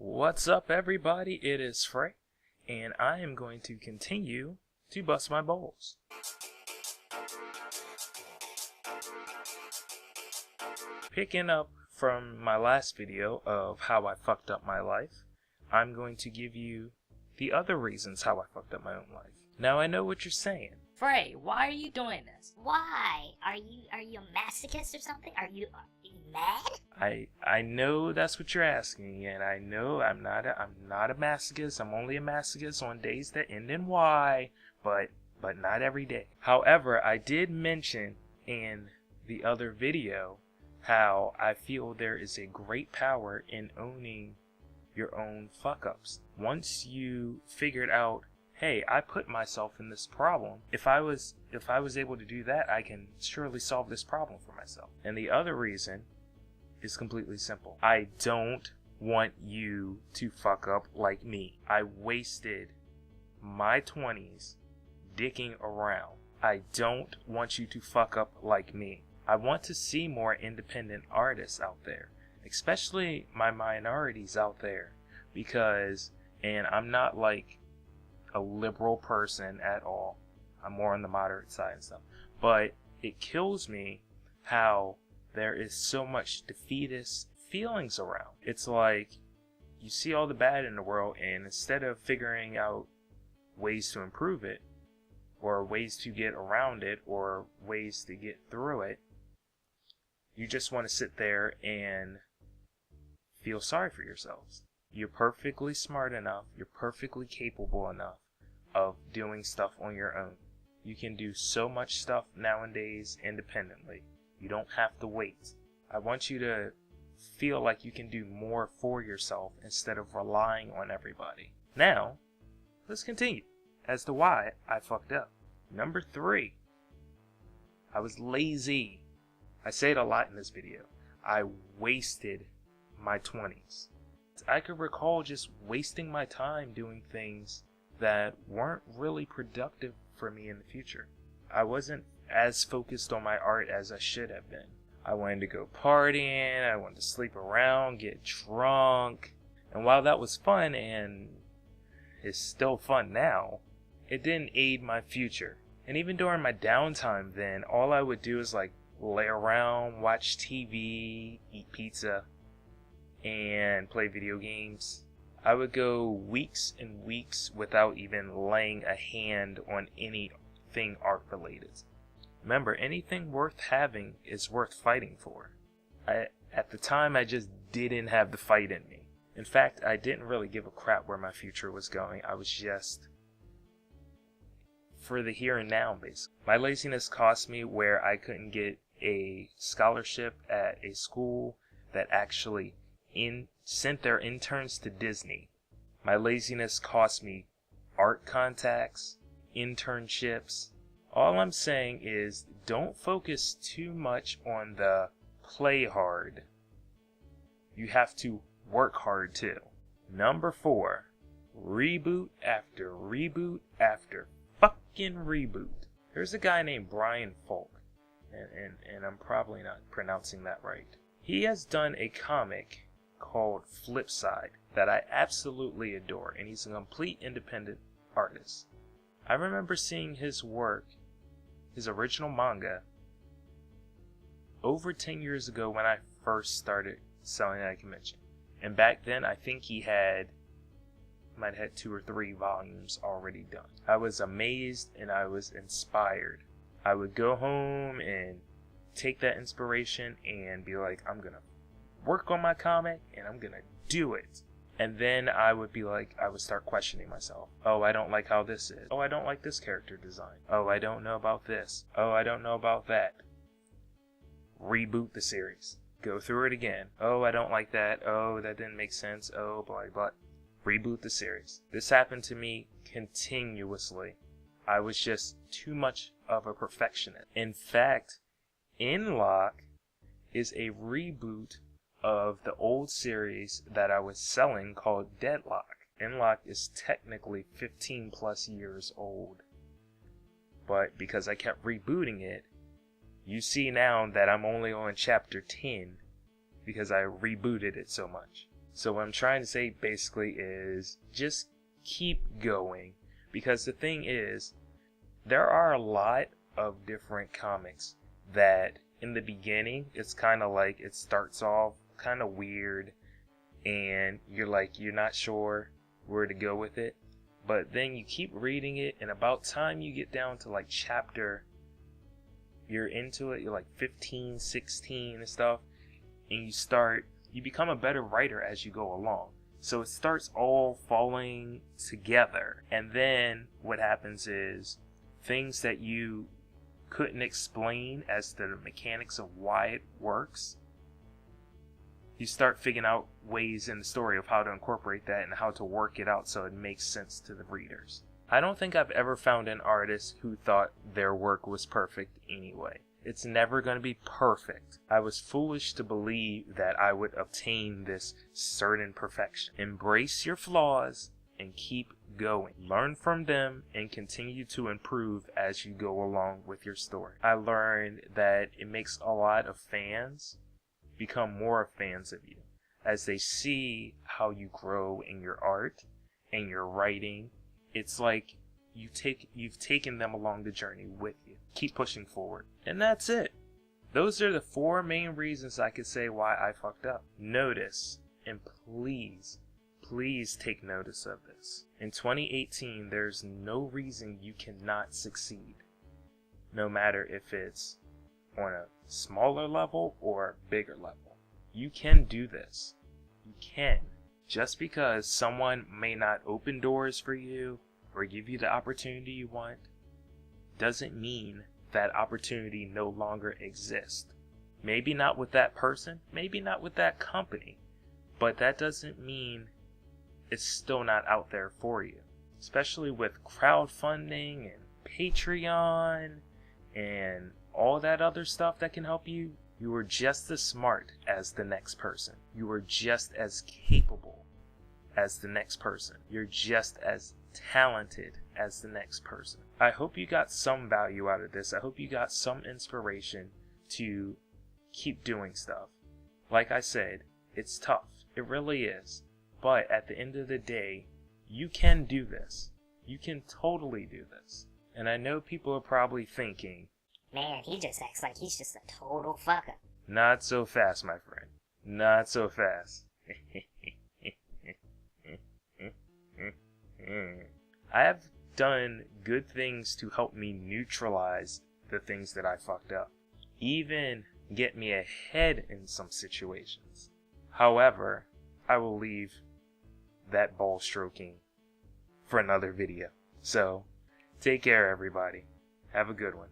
What's up, everybody? It is Frae, and I am going to continue to bust my balls. Picking up from my last video of how I fucked up my life, I'm going to give you the other reasons how I fucked up my own life. Now, I know what you're saying. Frae, why are you doing this? Why? Are you a masochist or something? Are you mad? I know that's what you're asking, and I know I'm not a masochist. I'm only a masochist on days that end in Y, but not every day. However, I did mention in the other video how I feel there is a great power in owning your own fuck-ups. Once you figured out, hey, I put myself in this problem. If I was able to do that, I can surely solve this problem for myself. And the other reason is completely simple. I don't want you to fuck up like me. I wasted my 20s dicking around. I don't want you to fuck up like me. I want to see more independent artists out there, especially my minorities out there, because, and I'm not like a liberal person at all. I'm more on the moderate side and stuff. But it kills me how there is so much defeatist feelings around. It's like you see all the bad in the world, and instead of figuring out ways to improve it, or ways to get around it, or ways to get through it, you just want to sit there and feel sorry for yourselves. You're perfectly smart enough, you're perfectly capable enough of doing stuff on your own. You can do so much stuff nowadays independently. You don't have to wait. I want you to feel like you can do more for yourself instead of relying on everybody. Now, let's continue as to why I fucked up. Number 3, I was lazy. I say it a lot in this video. I wasted my 20s. I could recall just wasting my time doing things that weren't really productive for me in the future. I wasn't as focused on my art as I should have been. I wanted to go partying, I wanted to sleep around, get drunk, and while that was fun and is still fun now, it didn't aid my future. And even during my downtime then, all I would do is like lay around, watch TV, eat pizza, and play video games. I would go weeks and weeks without even laying a hand on anything art related. Remember, anything worth having is worth fighting for. At the time, I just didn't have the fight in me. In fact, I didn't really give a crap where my future was going. I was just for the here and now, basically. My laziness cost me where I couldn't get a scholarship at a school that actually sent their interns to Disney. My laziness cost me art contacts, internships. All I'm saying is don't focus too much on the play hard. You have to work hard too. Number 4, reboot after reboot after fucking reboot. There's a guy named Brian Falk, and I'm probably not pronouncing that right. He has done a comic called Flipside that I absolutely adore, and he's a complete independent artist. I remember seeing his work, his original manga, over 10 years ago when I first started selling at a convention. And back then, I think he might have had 2 or 3 volumes already done. I was amazed and I was inspired. I would go home and take that inspiration and be like, I'm gonna work on my comic and I'm gonna do it. And then I would start questioning myself. Oh, I don't like how this is. Oh, I don't like this character design. Oh, I don't know about this. Oh, I don't know about that. Reboot the series. Go through it again. Oh, I don't like that. Oh, that didn't make sense. Oh, blah, blah. Reboot the series. This happened to me continuously. I was just too much of a perfectionist. In fact, in Locke is a reboot of the old series that I was selling called Deadlock. Locke is technically 15 plus years old. But because I kept rebooting it, you see now that I'm only on chapter 10 because I rebooted it so much. So what I'm trying to say basically is just keep going. Because the thing is, there are a lot of different comics that in the beginning, it's kind of like it starts off kind of weird and you're not sure where to go with it. But then you keep reading it, and about time you get down to like chapter, you're into it, you're like 15, 16 and stuff, and you become a better writer as you go along. So it starts all falling together. And then what happens is things that you couldn't explain as to the mechanics of why it works, you start figuring out ways in the story of how to incorporate that and how to work it out so it makes sense to the readers. I don't think I've ever found an artist who thought their work was perfect anyway. It's never going to be perfect. I was foolish to believe that I would obtain this certain perfection. Embrace your flaws and keep going. Learn from them and continue to improve as you go along with your story. I learned that it makes a lot of fans become more fans of you as they see how you grow in your art and your writing. It's like you've taken them along the journey with you. Keep pushing forward. And that's it. Those are the 4 main reasons I could say why I fucked up. Notice, and please take notice of this. In 2018, there's no reason you cannot succeed. No matter if it's on a smaller level or a bigger level. You can do this. You can. Just because someone may not open doors for you or give you the opportunity you want, doesn't mean that opportunity no longer exists. Maybe not with that person, maybe not with that company, but that doesn't mean it's still not out there for you. Especially with crowdfunding and Patreon and all that other stuff that can help you. You are just as smart as the next person. You are just as capable as the next person. You're just as talented as the next person. I hope you got some value out of this. I hope you got some inspiration to keep doing stuff. Like I said, it's tough. It really is. But at the end of the day, you can do this. You can totally do this. And I know people are probably thinking, Man, he just acts like he's just a total fucker. not so fast, my friend. Not so fast. I have done good things to help me neutralize the things that I fucked up. Even get me ahead in some situations. However, I will leave that ball stroking for another video. So, take care everybody. Have a good one.